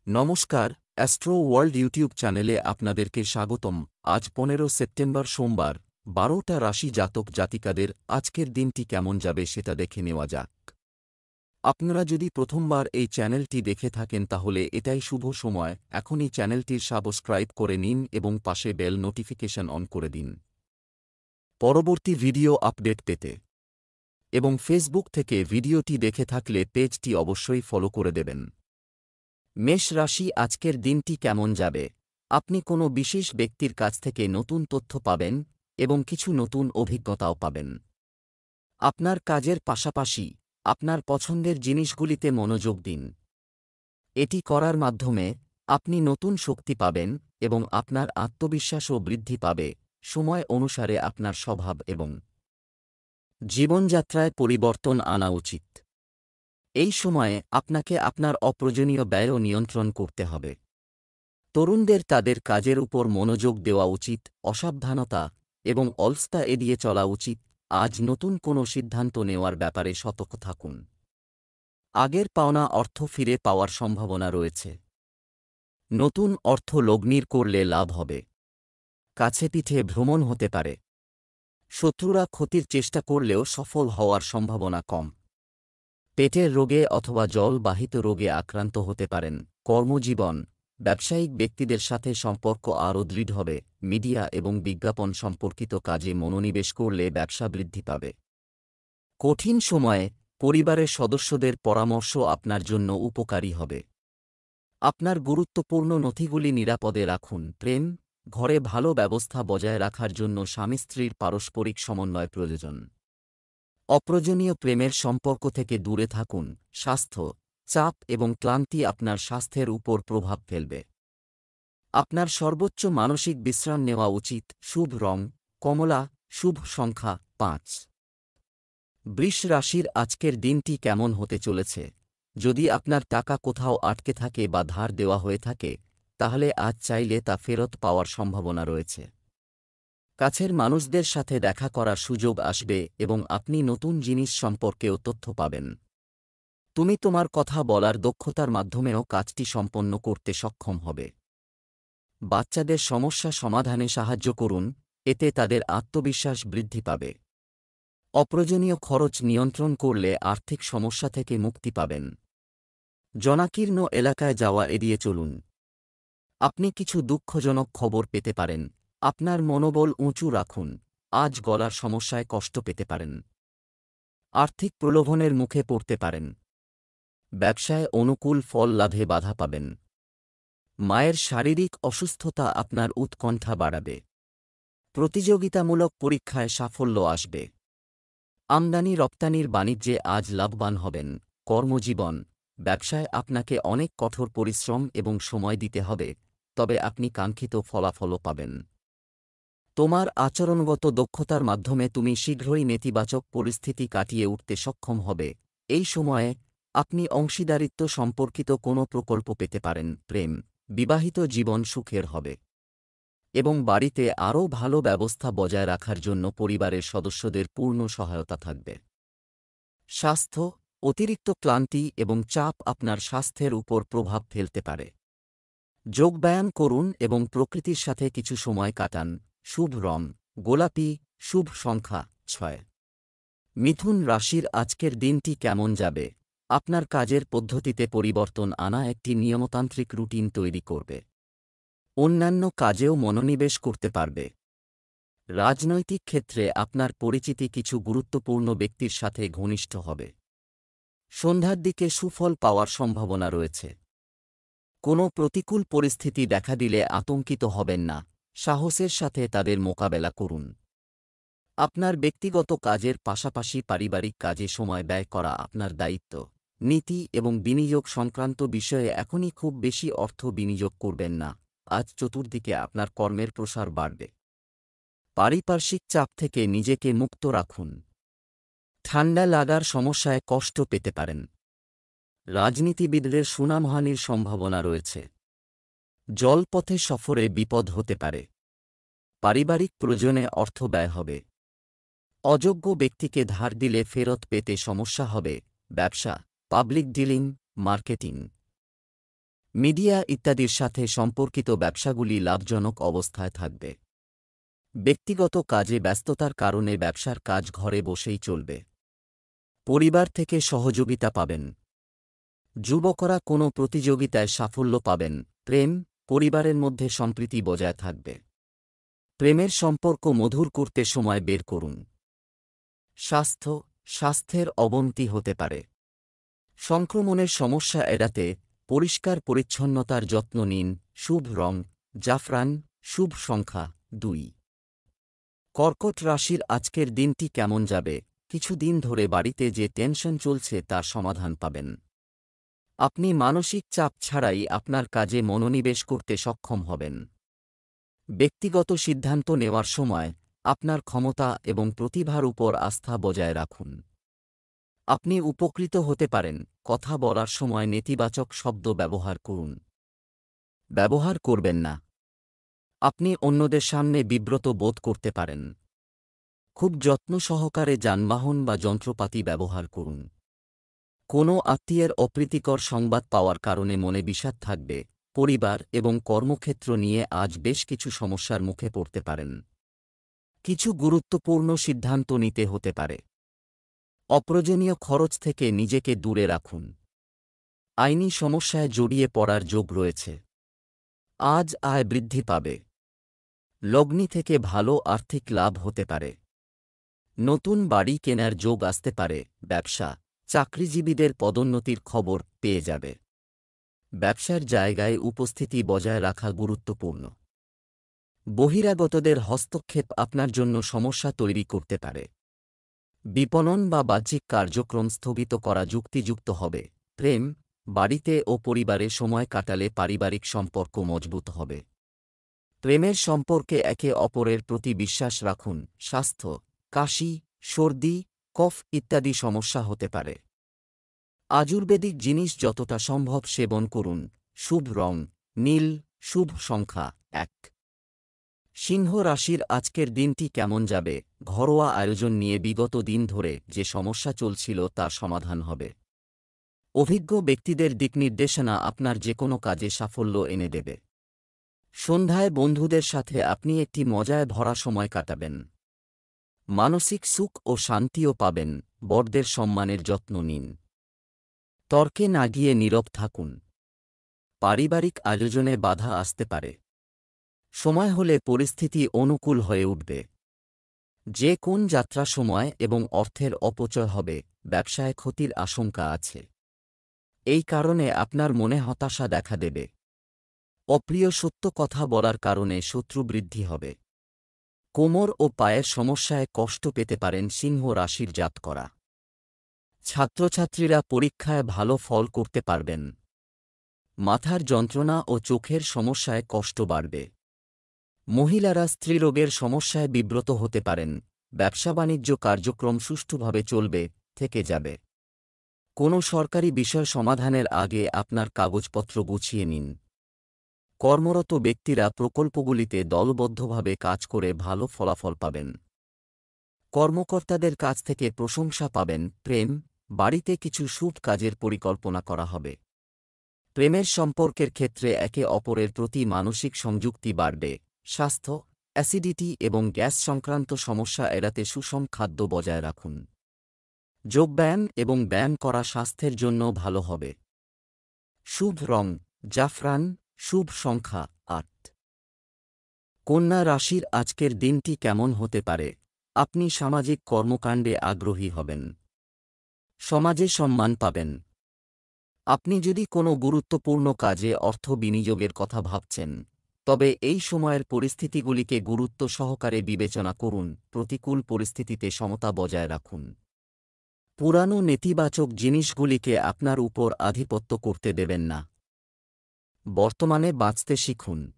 নমস্কার, astro world YouTube চ্যানেলে আপনাদেরকে স্বাগতম। আজ 15 সেপ্টেম্বর সোমবার, 12টা রাশি জাতক জাতিকাদের আজকের দিনটি কেমন যাবে সেটা দেখে নেওয়া যাক। আপনারা যদি প্রথমবার এই চ্যানেলটি দেখে থাকেন তাহলে এটাই শুভ সময়, এখনই চ্যানেলটির সাবস্ক্রাইব করে নিন এবং পাশে বেল নোটিফিকেশন অন করে দিন পরবর্তী ভিডিও আপডেট পেতে। এবং ফেসবুক থেকে ভিডিওটি দেখে থাকলে পেজটি অবশ্যই ফলো করে দেবেন। মেষ রাশি, আজকের দিনটি কেমন যাবে? আপনি কোনো বিশেষ ব্যক্তির কাছ থেকে নতুন তথ্য পাবেন এবং কিছু নতুন অভিজ্ঞতাও পাবেন। আপনার কাজের পাশাপাশি আপনার পছন্দের জিনিসগুলিতে মনোযোগ দিন। এটি করার মাধ্যমে আপনি নতুন শক্তি পাবেন এবং আপনার আত্মবিশ্বাসও বৃদ্ধি পাবে। সময় অনুসারে আপনার স্বভাব এবং জীবনযাত্রায় পরিবর্তন আনা উচিত। এই সময়ে আপনাকে আপনার অপ্রয়োজনীয় ব্যয়ও নিয়ন্ত্রণ করতে হবে। তরুণদের তাদের কাজের উপর মনোযোগ দেওয়া উচিত, অসাবধানতা এবং অলসতা এড়িয়ে চলা উচিত। আজ নতুন কোনো সিদ্ধান্ত নেওয়ার ব্যাপারে সতর্ক থাকুন। আগের পাওনা অর্থ ফিরে পাওয়ার সম্ভাবনা রয়েছে। নতুন অর্থ লগ্নির করলে লাভ হবে। কাছে পিঠে ভ্রমণ হতে পারে। শত্রুরা ক্ষতির চেষ্টা করলেও সফল হওয়ার সম্ভাবনা কম। পেটের রোগে অথবা জলবাহিত রোগে আক্রান্ত হতে পারেন। কর্মজীবন, ব্যবসায়িক ব্যক্তিদের সাথে সম্পর্ক আরও দৃঢ় হবে। মিডিয়া এবং বিজ্ঞাপন সম্পর্কিত কাজে মনোনিবেশ করলে ব্যবসা বৃদ্ধি পাবে। কঠিন সময়ে পরিবারের সদস্যদের পরামর্শ আপনার জন্য উপকারী হবে। আপনার গুরুত্বপূর্ণ নথিগুলি নিরাপদে রাখুন। প্রেম, ঘরে ভালো ব্যবস্থা বজায় রাখার জন্য স্বামী স্ত্রীর পারস্পরিক সমন্বয় প্রয়োজন। অপ্রয়োজনীয় প্রেমের সম্পর্ক থেকে দূরে থাকুন। স্বাস্থ্য, চাপ এবং ক্লান্তি আপনার স্বাস্থ্যের উপর প্রভাব ফেলবে। আপনার সর্বোচ্চ মানসিক বিশ্রাম নেওয়া উচিত। শুভ রং কমলা, শুভ সংখ্যা 5। বৃষ রাশির আজকের দিনটি কেমন হতে চলেছে? যদি আপনার টাকা কোথাও আটকে থাকে বা ধার দেওয়া হয়ে থাকে, তাহলে আজ চাইলে তা ফেরত পাওয়ার সম্ভাবনা রয়েছে। কাছের মানুষদের সাথে দেখা করার সুযোগ আসবে এবং আপনি নতুন জিনিস সম্পর্কেও তথ্য পাবেন। তুমি তোমার কথা বলার দক্ষতার মাধ্যমেও কাজটি সম্পন্ন করতে সক্ষম হবে। বাচ্চাদের সমস্যা সমাধানে সাহায্য করুন, এতে তাদের আত্মবিশ্বাস বৃদ্ধি পাবে। অপ্রয়োজনীয় খরচ নিয়ন্ত্রণ করলে আর্থিক সমস্যা থেকে মুক্তি পাবেন। জনাকীর্ণ এলাকায় যাওয়া এড়িয়ে চলুন। আপনি কিছু দুঃখজনক খবর পেতে পারেন। আপনার মনোবল উঁচু রাখুন। আজ গলার সমস্যায় কষ্ট পেতে পারেন। আর্থিক প্রলোভনের মুখে পড়তে পারেন। ব্যবসায় অনুকূল ফল লাভে বাধা পাবেন। মায়ের শারীরিক অসুস্থতা আপনার উৎকণ্ঠা বাড়াবে। প্রতিযোগিতামূলক পরীক্ষায় সাফল্য আসবে। আমদানি রপ্তানির বাণিজ্যে আজ লাভবান হবেন। কর্মজীবন, ব্যবসায় আপনাকে অনেক কঠোর পরিশ্রম এবং সময় দিতে হবে, তবে আপনি কাঙ্ক্ষিত ফলাফলও পাবেন। তোমার আচরণগত দক্ষতার মাধ্যমে তুমি শীঘ্রই নেতিবাচক পরিস্থিতি কাটিয়ে উঠতে সক্ষম হবে। এই সময়ে আপনি অংশীদারিত্ব সম্পর্কিত কোনো প্রকল্প পেতে পারেন। প্রেম, বিবাহিত জীবন সুখের হবে এবং বাড়িতে আরও ভালো ব্যবস্থা বজায় রাখার জন্য পরিবারের সদস্যদের পূর্ণ সহায়তা থাকবে। স্বাস্থ্য, অতিরিক্ত ক্লান্তি এবং চাপ আপনার স্বাস্থ্যের উপর প্রভাব ফেলতে পারে। যোগব্যায়াম করুন এবং প্রকৃতির সাথে কিছু সময় কাটান। শুভ রং গোলাপি, শুভ সংখ্যা 6। মিথুন রাশির আজকের দিনটি কেমন যাবে? আপনার কাজের পদ্ধতিতে পরিবর্তন আনা একটি নিয়মতান্ত্রিক রুটিন তৈরি করবে। অন্যান্য কাজেও মনোনিবেশ করতে পারবে। রাজনৈতিক ক্ষেত্রে আপনার পরিচিতি কিছু গুরুত্বপূর্ণ ব্যক্তির সাথে ঘনিষ্ঠ হবে। সন্ধ্যার দিকে সুফল পাওয়ার সম্ভাবনা রয়েছে। কোনো প্রতিকূল পরিস্থিতি দেখা দিলে আতঙ্কিত হবেন না, সাহসের সাথে তাদের মোকাবেলা করুন। আপনার ব্যক্তিগত কাজের পাশাপাশি পারিবারিক কাজে সময় ব্যয় করা আপনার দায়িত্ব। নীতি এবং বিনিয়োগ সংক্রান্ত বিষয়ে এখনই খুব বেশি অর্থ বিনিয়োগ করবেন না। আজ চতুর্দিকে আপনার কর্মের প্রসার বাড়বে। পারিপার্শ্বিক চাপ থেকে নিজেকে মুক্ত রাখুন। ঠান্ডা লাগার সমস্যায় কষ্ট পেতে পারেন। রাজনীতিবিদদের সুনামহানির সম্ভাবনা রয়েছে। জলপথে সফরে বিপদ হতে পারে। পারিবারিক প্রয়োজনে অর্থ ব্যয় হবে। অযোগ্য ব্যক্তিকে ধার দিলে ফেরত পেতে সমস্যা হবে। ব্যবসা, পাবলিক ডিলিং, মার্কেটিং মিডিয়া ইত্যাদির সাথে সম্পর্কিত ব্যবসাগুলি লাভজনক অবস্থায় থাকবে। ব্যক্তিগত কাজে ব্যস্ততার কারণে ব্যবসার কাজ ঘরে বসেই চলবে। পরিবার থেকে সহযোগিতা পাবেন। যুবকরা কোনো প্রতিযোগিতায় সাফল্য পাবেন। প্রেম, পরিবারের মধ্যে সম্প্রীতি বজায় থাকবে। প্রেমের সম্পর্ক মধুর করতে সময় বের করুন। স্বাস্থ্যের অবনতি হতে পারে। সংক্রমণের সমস্যা এড়াতে পরিষ্কার পরিচ্ছন্নতার যত্ন নিন। শুভ রং জাফরান, শুভ সংখ্যা 2। কর্কট রাশির আজকের দিনটি কেমন যাবে? কিছুদিন ধরে বাড়িতে যে টেনশন চলছে তার সমাধান পাবেন। আপনি মানসিক চাপ ছাড়াই আপনার কাজে মনোনিবেশ করতে সক্ষম হবেন। ব্যক্তিগত সিদ্ধান্ত নেওয়ার সময় আপনার ক্ষমতা এবং প্রতিভার উপর আস্থা বজায় রাখুন। আপনি উপকৃত হতে পারেন। কথা বলার সময় নেতিবাচক শব্দ ব্যবহার করুন। ব্যবহার করবেন না। আপনি অন্যদের সামনে বিব্রত বোধ করতে পারেন। খুব যত্ন সহকারে যানবাহন বা যন্ত্রপাতি ব্যবহার করুন। কোনো আত্মীয়ের অপ্রীতিকর সংবাদ পাওয়ার কারণে মনে বিষাদ থাকবে। পরিবার এবং কর্মক্ষেত্র নিয়ে আজ বেশ কিছু সমস্যার মুখে পড়তে পারেন। কিছু গুরুত্বপূর্ণ সিদ্ধান্ত নিতে হতে পারে। অপ্রয়োজনীয় খরচ থেকে নিজেকে দূরে রাখুন। আইনি সমস্যায় জড়িয়ে পড়ার যোগ রয়েছে। আজ আয় বৃদ্ধি পাবে। লগ্নি থেকে ভালো আর্থিক লাভ হতে পারে। নতুন বাড়ি কেনার যোগ আসতে পারে। ব্যবসা, চাকরিজীবীদের পদোন্নতির খবর পেয়ে যাবে। ব্যবসার জায়গায় উপস্থিতি বজায় রাখা গুরুত্বপূর্ণ। বহিরাগতদের হস্তক্ষেপ আপনার জন্য সমস্যা তৈরি করতে পারে। বিপণন বা বাহ্যিক কার্যক্রম স্থগিত করা যুক্তিযুক্ত হবে। প্রেম, বাড়িতে ও পরিবারে সময় কাটালে পারিবারিক সম্পর্ক মজবুত হবে। প্রেমের সম্পর্কে একে অপরের প্রতি বিশ্বাস রাখুন। স্বাস্থ্য, কাশি, সর্দি, কফ ইত্যাদি সমস্যা হতে পারে। আয়ুর্বেদিক জিনিস যতটা সম্ভব সেবন করুন। শুভ রং নীল, শুভ সংখ্যা 1। সিংহ রাশির আজকের দিনটি কেমন যাবে? ঘরোয়া আয়োজন নিয়ে বিগত দিন ধরে যে সমস্যা চলছিল তার সমাধান হবে। অভিজ্ঞ ব্যক্তিদের দিকনির্দেশনা আপনার যেকোনো কাজে সাফল্য এনে দেবে। সন্ধ্যায় বন্ধুদের সাথে আপনি একটি মজায় ভরা সময় কাটাবেন। মানসিক সুখ ও শান্তিও পাবেন। বড়দের সম্মানের যত্ন নিন। তর্কে না গিয়ে নীরব থাকুন। পারিবারিক আয়োজনে বাধা আসতে পারে। সময় হলে পরিস্থিতি অনুকূল হয়ে উঠবে। যে কোন যাত্রা সময় এবং অর্থের অপচয় হবে। ব্যবসায় ক্ষতির আশঙ্কা আছে। এই কারণে আপনার মনে হতাশা দেখা দেবে। অপ্রিয় সত্য কথা বলার কারণে শত্রু বৃদ্ধি হবে। কোমর ও পায়ের সমস্যায় কষ্ট পেতে পারেন। সিংহ রাশির জাতকরা। ছাত্রছাত্রীরা পরীক্ষায় ভালো ফল করতে পারবেন। মাথার যন্ত্রণা ও চোখের সমস্যায় কষ্ট বাড়বে। মহিলারা স্ত্রীরোগের সমস্যায় বিব্রত হতে পারেন। ব্যবসা-বাণিজ্য কার্যক্রম সুষ্ঠুভাবে চলবে, থেকে যাবে। কোনো সরকারি বিষয় সমাধানের আগে আপনার কাগজপত্র গুছিয়ে নিন। কর্মরত ব্যক্তিরা প্রকল্পগুলিতে দলবদ্ধভাবে কাজ করে ভালো ফলাফল পাবেন। কর্মকর্তাদের কাছ থেকে প্রশংসা পাবেন। প্রেম, বাড়িতে কিছু শুভ কাজের পরিকল্পনা করা হবে। প্রেমের সম্পর্কের ক্ষেত্রে একে অপরের প্রতি মানসিক সংযুক্তি বাড়বে। স্বাস্থ্য, অ্যাসিডিটি এবং গ্যাস সংক্রান্ত সমস্যা এড়াতে সুষম খাদ্য বজায় রাখুন। যোগব্যায়াম এবং ব্যায়াম করা স্বাস্থ্যের জন্য ভালো হবে। শুভ রং জাফরান, শুভ সংখ্যা 8। কন্যা রাশির আজকের দিনটি কেমন হতে পারে? আপনি সামাজিক কর্মকাণ্ডে আগ্রহী হবেন। সমাজে সম্মান পাবেন। আপনি যদি কোনো গুরুত্বপূর্ণ কাজে অর্থ বিনিয়োগের কথা ভাবছেন, তবে এই সময়ের পরিস্থিতিগুলিকে গুরুত্ব সহকারে বিবেচনা করুন। প্রতিকূল পরিস্থিতিতে সমতা বজায় রাখুন। পুরানো নেতিবাচক জিনিসগুলিকে আপনার উপর আধিপত্য করতে দেবেন না। বর্তমানে বাঁচতে শিখুন।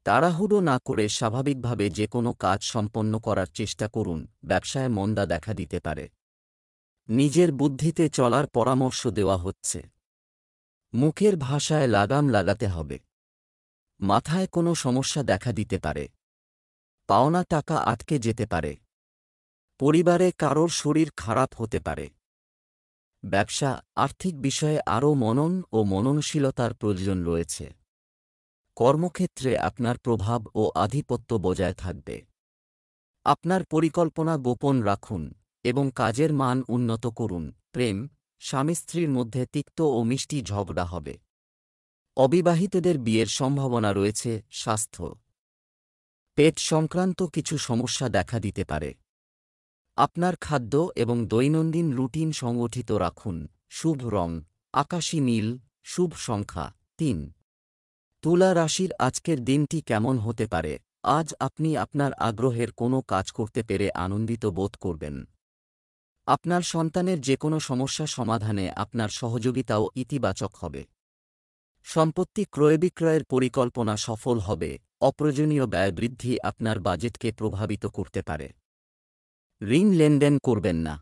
তাড়াহুড়ো না করে স্বাভাবিকভাবে যে কোনো কাজ সম্পন্ন করার চেষ্টা করুন। ব্যবসায় মন্দা দেখা দিতে পারে। নিজের বুদ্ধিতে চলার পরামর্শ দেওয়া হচ্ছে। মুখের ভাষায় লাগাম লাগাতে হবে। মাথায় কোনো সমস্যা দেখা দিতে পারে। পাওনা টাকা আটকে যেতে পারে। পরিবারে কারোর শরীর খারাপ হতে পারে। ব্যবসা, আর্থিক বিষয়ে আরও মনন ও মননশীলতার প্রয়োজন রয়েছে। কর্মক্ষেত্রে আপনার প্রভাব ও আধিপত্য বজায় থাকবে। আপনার পরিকল্পনা গোপন রাখুন এবং কাজের মান উন্নত করুন। প্রেম, স্বামী স্ত্রীর মধ্যে তিক্ত ও মিষ্টি ঝগড়া হবে। অবিবাহিতদের বিয়ের সম্ভাবনা রয়েছে। স্বাস্থ্য, পেট সংক্রান্ত কিছু সমস্যা দেখা দিতে পারে। আপনার খাদ্য এবং দৈনন্দিন রুটিন সংগঠিত রাখুন। শুভ রং আকাশী নীল, শুভ সংখ্যা ৩। তুলা রাশির আজকের দিনটি কেমন হতে পারে? আজ আপনি আপনার আগ্রহের কোনো কাজ করতে পেরে আনন্দিত বোধ করবেন। আপনার সন্তানের যে কোনো সমস্যা সমাধানে আপনার সহযোগিতাও ইতিবাচক হবে। সম্পত্তি ক্রয় বিক্রয়ের পরিকল্পনা সফল হবে। অপ্রয়োজনীয় ব্যয় বৃদ্ধি আপনার বাজেটকে প্রভাবিত করতে পারে। ঋণ লেনদেন করবেন না।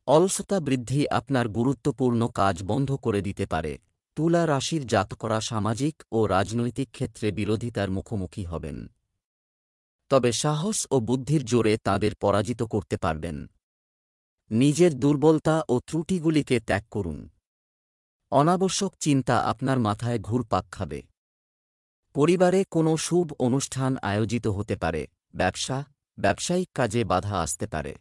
অলসতা বৃদ্ধি আপনার গুরুত্বপূর্ণ কাজ বন্ধ করে দিতে পারে। তুলা রাশির জাতকরা সামাজিক ও রাজনৈতিক ক্ষেত্রে বিরোধিতার মুখোমুখি হবেন। তবে সাহস ও বুদ্ধির জোরে তাদের পরাজিত করতে পারবেন। নিজের দুর্বলতা ও ত্রুটিগুলিকে ত্যাগ করুন। অনাবশ্যক চিন্তা আপনার মাথায় ঘুরপাক খাবে। পরিবারে কোনো শুভ অনুষ্ঠান আয়োজিত হতে পারে। ব্যবসায়িক কাজে বাধা আসতে পারে।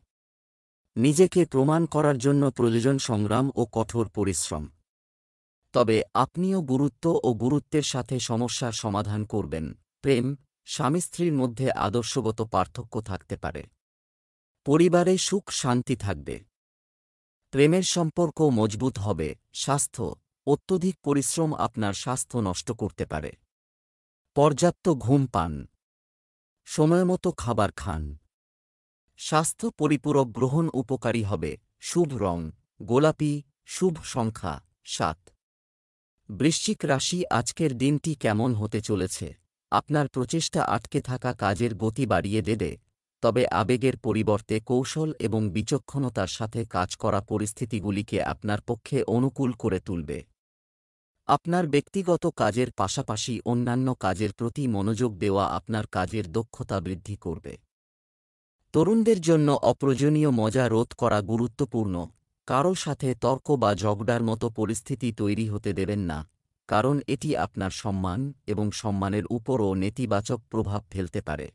নিজেকে প্রমাণ করার জন্য প্রয়োজন সংগ্রাম ও কঠোর পরিশ্রম। তবে আপনিও গুরুত্ব ও গুরুত্বের সাথে সমস্যার সমাধান করবেন। প্রেম, স্বামী স্ত্রীর মধ্যে আদর্শগত পার্থক্য থাকতে পারে। পরিবারে সুখ শান্তি থাকবে। প্রেমের সম্পর্ক মজবুত হবে। স্বাস্থ্য, অত্যধিক পরিশ্রম আপনার স্বাস্থ্য নষ্ট করতে পারে। পর্যাপ্ত ঘুম পান। সময়মতো খাবার খান। স্বাস্থ্য পরিপূরক গ্রহণ উপকারী হবে। শুভ রং গোলাপি, শুভ সংখ্যা ৭। বৃশ্চিক রাশি আজকের দিনটি কেমন হতে চলেছে? আপনার প্রচেষ্টা আটকে থাকা কাজের গতি বাড়িয়ে দেবে, তবে আবেগের পরিবর্তে কৌশল এবং বিচক্ষণতার সাথে কাজ করা পরিস্থিতিগুলিকে আপনার পক্ষে অনুকূল করে তুলবে। আপনার ব্যক্তিগত কাজের পাশাপাশি অন্যান্য কাজের প্রতি মনোযোগ দেওয়া আপনার কাজের দক্ষতা বৃদ্ধি করবে। তরুণদের জন্য অপ্রয়োজনীয় মজা রোধ করা গুরুত্বপূর্ণ। কারও সাথে তর্ক বা ঝগড়ার মতো পরিস্থিতি তৈরি হতে দেবেন না, কারণ এটি আপনার সম্মান এবং সম্মানের উপরও নেতিবাচক প্রভাব ফেলতে পারে।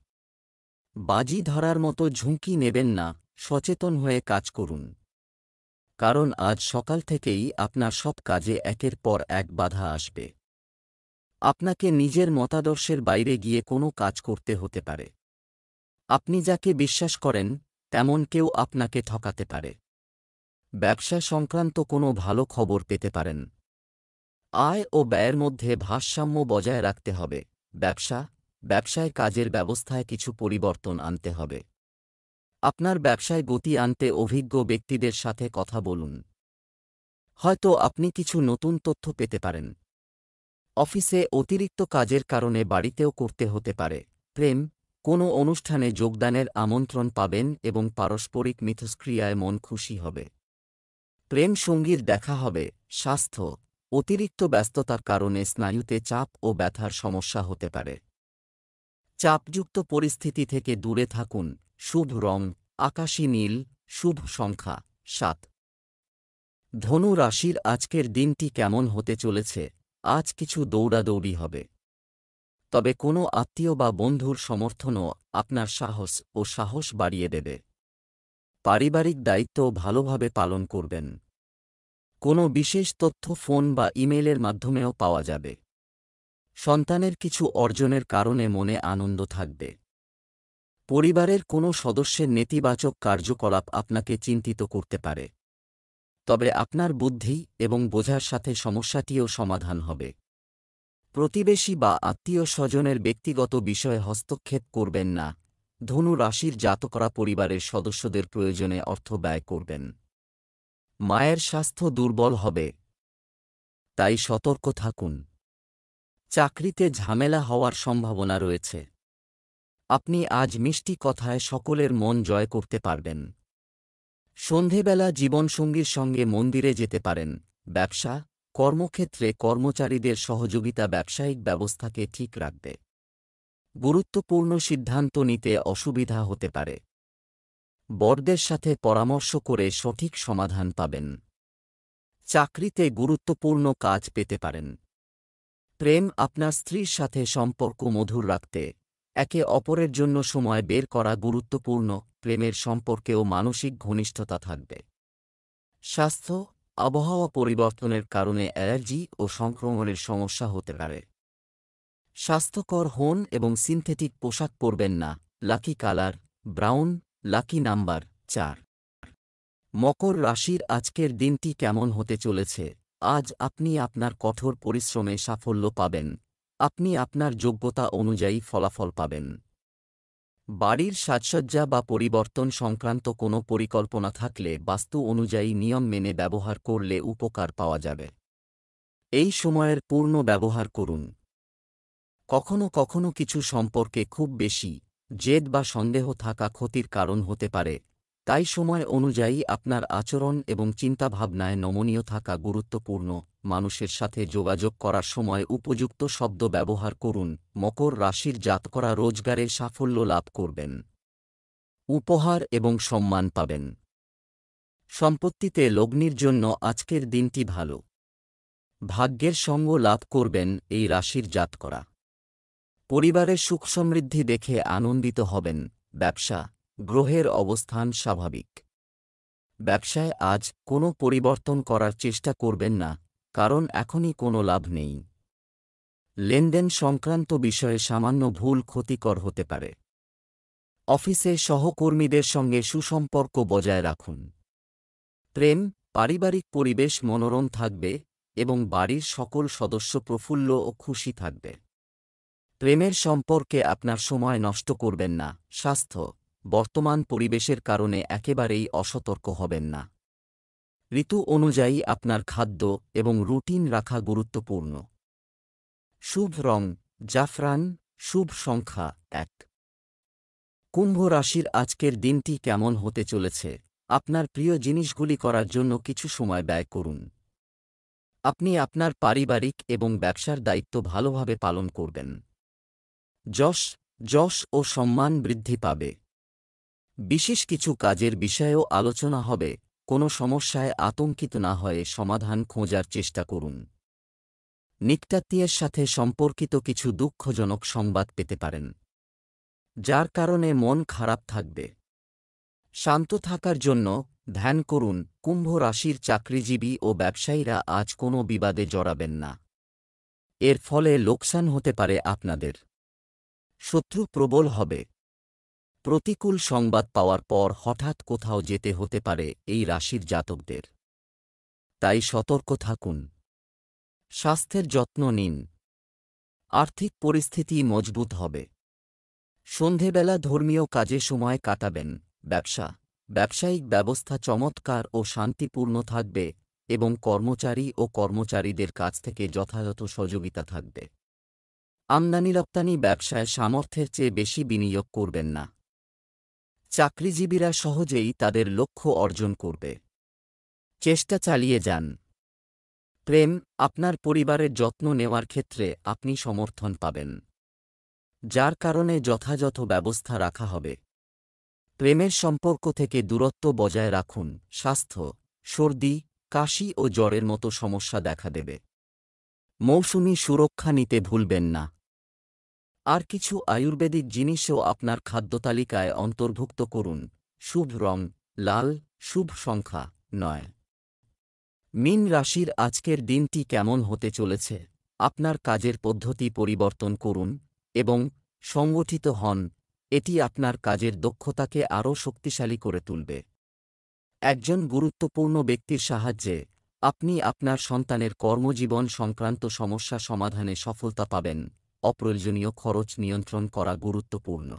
বাজি ধরার মতো ঝুঁকি নেবেন না, সচেতন হয়ে কাজ করুন। কারণ আজ সকাল থেকেই আপনার সব কাজে একের পর এক বাধা আসবে। আপনাকে নিজের মতাদর্শের বাইরে গিয়ে কোনো কাজ করতে হতে পারে। আপনি যাকে বিশ্বাস করেন তেমন কেউ আপনাকে ঠকাতে পারে। ব্যবসা সংক্রান্ত কোনো ভালো খবর পেতে পারেন। আয় ও ব্যয়ের মধ্যে ভারসাম্য বজায় রাখতে হবে। ব্যবসায় কাজের ব্যবস্থায় কিছু পরিবর্তন আনতে হবে। আপনার ব্যবসায় গতি আনতে অভিজ্ঞ ব্যক্তিদের সাথে কথা বলুন। হয়তো আপনি কিছু নতুন তথ্য পেতে পারেন। অফিসে অতিরিক্ত কাজের কারণে বাড়িতেও করতে হতে পারে। প্রেম, কোনো অনুষ্ঠানে যোগদানের আমন্ত্রণ পাবেন এবং পারস্পরিক মিথস্ক্রিয়ায় মন খুশি হবে। প্রেম সঙ্গীর দেখা হবে। স্বাস্থ্য, অতিরিক্ত ব্যস্ততার কারণে স্নায়ুতে চাপ ও ব্যথার সমস্যা হতে পারে। চাপযুক্ত পরিস্থিতি থেকে দূরে থাকুন। শুভ রং আকাশী নীল, শুভ সংখ্যা ৭। ধনু রাশির আজকের দিনটি কেমন হতে চলেছে? আজ কিছু দৌড়াদৌড়ি হবে। তবে কোনো আত্মীয় বা বন্ধুর সমর্থনও আপনার সাহস বাড়িয়ে দেবে। পারিবারিক দায়িত্ব ভালোভাবে পালন করবেন। কোনো বিশেষ তথ্য ফোন বা ইমেইলের মাধ্যমেও পাওয়া যাবে। সন্তানের কিছু অর্জনের কারণে মনে আনন্দ থাকবে। পরিবারের কোনো সদস্যের নেতিবাচক কার্যকলাপ আপনাকে চিন্তিত করতে পারে। তবে আপনার বুদ্ধি এবং বোঝার সাথে সমস্যাটিও সমাধান হবে। প্রতিবেশী বা আত্মীয় স্বজনের ব্যক্তিগত বিষয়ে হস্তক্ষেপ করবেন না। ধনু রাশির জাতকরা পরিবারের সদস্যদের প্রয়োজনে অর্থ ব্যয় করবেন। মায়ের স্বাস্থ্য দুর্বল হবে, তাই সতর্ক থাকুন। চাকরিতে ঝামেলা হওয়ার সম্ভাবনা রয়েছে। আপনি আজ মিষ্টি কথায় সকলের মন জয় করতে পারবেন। সন্ধেবেলা জীবনসঙ্গীর সঙ্গে মন্দিরে যেতে পারেন। কর্মক্ষেত্রে কর্মচারীদের সহযোগিতা ব্যবসায়িক ব্যবস্থাকে ঠিক রাখবে। গুরুত্বপূর্ণ সিদ্ধান্ত নিতে অসুবিধা হতে পারে। বড়দের সাথে পরামর্শ করে সঠিক সমাধান পাবেন। চাকরিতে গুরুত্বপূর্ণ কাজ পেতে পারেন। প্রেম আপনার স্ত্রীর সাথে সম্পর্ক মধুর রাখতে একে অপরের জন্য সময় বের করা গুরুত্বপূর্ণ। প্রেমের সম্পর্কেও মানসিক ঘনিষ্ঠতা থাকবে। স্বাস্থ্য আবহাওয়া পরিবর্তনের কারণে অ্যালার্জি ও সংক্রমণের সমস্যা হতে পারে। স্বাস্থ্যকর হন এবং সিনথেটিক পোশাক পরবেন না। Lucky colour brown, lucky number 4। মকর রাশির আজকের দিনটি কেমন হতে চলেছে? আজ আপনি আপনার কঠোর পরিশ্রমে সাফল্য পাবেন। আপনি আপনার যোগ্যতা অনুযায়ী ফলাফল পাবেন। বাড়ির সাজসজ্জা বা পরিবর্তন সংক্রান্ত কোনো পরিকল্পনা থাকলে বাস্তু অনুযায়ী নিয়ম মেনে ব্যবহার করলে উপকার পাওয়া যাবে। এই সময়ের পূর্ণ ব্যবহার করুন। কখনো কখনো কিছু সম্পর্কে খুব বেশি জেদ বা সন্দেহ থাকা ক্ষতির কারণ হতে পারে, তাই সময় অনুযায়ী আপনার আচরণ এবং চিন্তাভাবনায় নমনীয় থাকা গুরুত্বপূর্ণ। মানুষের সাথে যোগাযোগ করার সময় উপযুক্ত শব্দ ব্যবহার করুন। মকর রাশির জাতকরা রোজগারে সাফল্য লাভ করবেন। উপহার এবং সম্মান পাবেন। সম্পত্তিতে লগ্নির জন্য আজকের দিনটি ভালো। ভাগ্যের সঙ্গ লাভ করবেন এই রাশির জাতকরা। পরিবারের সুখ সমৃদ্ধি দেখে আনন্দিত হবেন। ব্যবসা গ্রহের অবস্থান স্বাভাবিক। ব্যবসায় আজ কোনো পরিবর্তন করার চেষ্টা করবেন না, কারণ এখনই কোনো লাভ নেই। লেনদেন সংক্রান্ত বিষয়ে সামান্য ভুল ক্ষতিকর হতে পারে। অফিসে সহকর্মীদের সঙ্গে সুসম্পর্ক বজায় রাখুন। প্রেম পারিবারিক পরিবেশ মনোরম থাকবে এবং বাড়ির সকল সদস্য প্রফুল্ল ও খুশি থাকবে। প্রেমের সম্পর্কে আপনার সময় নষ্ট করবেন না। স্বাস্থ্য বর্তমান পরিবেশের কারণে একেবারেই অসতর্ক হবেন না। ঋতু অনুযায়ী আপনার খাদ্য এবং রুটিন রাখা গুরুত্বপূর্ণ। শুভ রং জাফরান, শুভ সংখ্যা 1। কুম্ভ রাশির আজকের দিনটি কেমন হতে চলেছে? আপনার প্রিয় জিনিসগুলি করার জন্য কিছু সময় ব্যয় করুন। আপনি আপনার পারিবারিক এবং ব্যবসার দায়িত্ব ভালোভাবে পালন করবেন। যশ ও সম্মান বৃদ্ধি পাবে। বিশেষ কিছু কাজের বিষয়েও আলোচনা হবে। কোনো সমস্যায় আতঙ্কিত না হয়ে সমাধান খোঁজার চেষ্টা করুন। নিকটাত্মীয়ের সাথে সম্পর্কিত কিছু দুঃখজনক সংবাদ পেতে পারেন, যার কারণে মন খারাপ থাকবে। শান্ত থাকার জন্য ধ্যান করুন। কুম্ভ রাশির চাকরিজীবী ও ব্যবসায়ীরা আজ কোনো বিবাদে জড়াবেন না। এর ফলে লোকসান হতে পারে আপনাদের। শত্রু প্রবল হবে। প্রতিকূল সংবাদ পাওয়ার পর হঠাৎ কোথাও যেতে হতে পারে এই রাশির জাতকদের, তাই সতর্ক থাকুন। স্বাস্থ্যের যত্ন নিন। আর্থিক পরিস্থিতি মজবুত হবে। সন্ধেবেলা ধর্মীয় কাজে সময় কাটাবেন। ব্যবসায়িক ব্যবস্থা চমৎকার ও শান্তিপূর্ণ থাকবে এবং কর্মচারী ও কর্মচারীদের কাছ থেকে যথাযথ সহযোগিতা থাকবে। আমদানি রপ্তানি ব্যবসায় সামর্থ্যের চেয়ে বেশি বিনিয়োগ করবেন না। চাকরিজীবীরা সহজেই তাদের লক্ষ্য অর্জন করবে। চেষ্টা চালিয়ে যান। প্রেম আপনার পরিবারের যত্ন নেওয়ার ক্ষেত্রে আপনি সমর্থন পাবেন, যার কারণে যথাযথ ব্যবস্থা রাখা হবে। প্রেমের সম্পর্ক থেকে দূরত্ব বজায় রাখুন। স্বাস্থ্য সর্দি, কাশি ও জ্বরের মতো সমস্যা দেখা দেবে। মৌসুমি সুরক্ষা নিতে ভুলবেন না। আর কিছু আয়ুর্বেদিক জিনিসও আপনার খাদ্যতালিকায় অন্তর্ভুক্ত করুন। শুভ রং লাল, শুভ সংখ্যা 9। মীন রাশির আজকের দিনটি কেমন হতে চলেছে? আপনার কাজের পদ্ধতি পরিবর্তন করুন এবং সংগঠিত হন। এটি আপনার কাজের দক্ষতাকে আরও শক্তিশালী করে তুলবে। একজন গুরুত্বপূর্ণ ব্যক্তির সাহায্যে আপনি আপনার সন্তানের কর্মজীবন সংক্রান্ত সমস্যা সমাধানে সফলতা পাবেন। অপ্রয়োজনীয় খরচ নিয়ন্ত্রণ করা গুরুত্বপূর্ণ।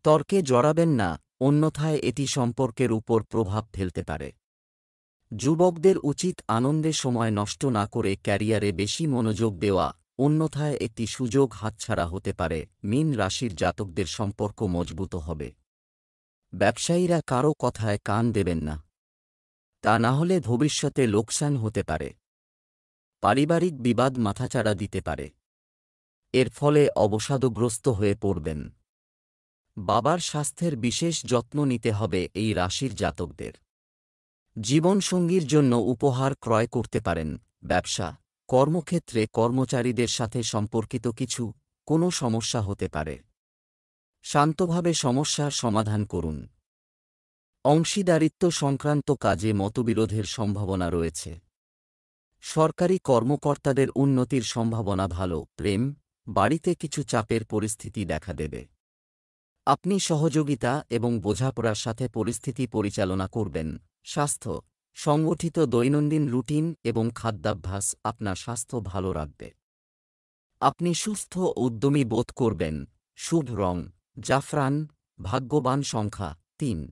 তর্কে জড়াবেন না, অন্যথায় এটি সম্পর্কের উপর প্রভাব ফেলতে পারে। যুবকদের উচিত আনন্দে সময় নষ্ট না করে ক্যারিয়ারে বেশি মনোযোগ দেওয়া, অন্যথায় একটি সুযোগ হাতছাড়া হতে পারে। মীন রাশির জাতকদের সম্পর্ক মজবুত হবে। ব্যবসায়ীরা কারও কথায় কান দেবেন না, তা না হলে ভবিষ্যতে লোকসান হতে পারে। পারিবারিক বিবাদ মাথাচাড়া দিতে পারে, এর ফলে অবসাদগ্রস্ত হয়ে পড়বেন। বাবার স্বাস্থ্যের বিশেষ যত্ন নিতে হবে এই রাশির জাতকদের। জীবনসঙ্গীর জন্য উপহার ক্রয় করতে পারেন। ব্যবসা, কর্মক্ষেত্রে কর্মচারীদের সাথে সম্পর্কিত কোনো সমস্যা হতে পারে। শান্তভাবে সমস্যার সমাধান করুন। অংশীদারিত্ব সংক্রান্ত কাজে মতবিরোধের সম্ভাবনা রয়েছে। সরকারি কর্মকর্তাদের উন্নতির সম্ভাবনা ভালো। প্রেম, বাড়িতে কিছু চাপের পরিস্থিতি দেখা দেবে। আপনি সহযোগিতা এবং বোঝাপড়ার সাথে পরিস্থিতি পরিচালনা করবেন। স্বাস্থ্য, সংগঠিত দৈনন্দিন রুটিন এবং খাদ্যাভ্যাস আপনার স্বাস্থ্য ভালো রাখবে। আপনি সুস্থ ও উদ্যমী বোধ করবেন। শুভ রং জাফরান, ভাগ্যবান সংখ্যা 3।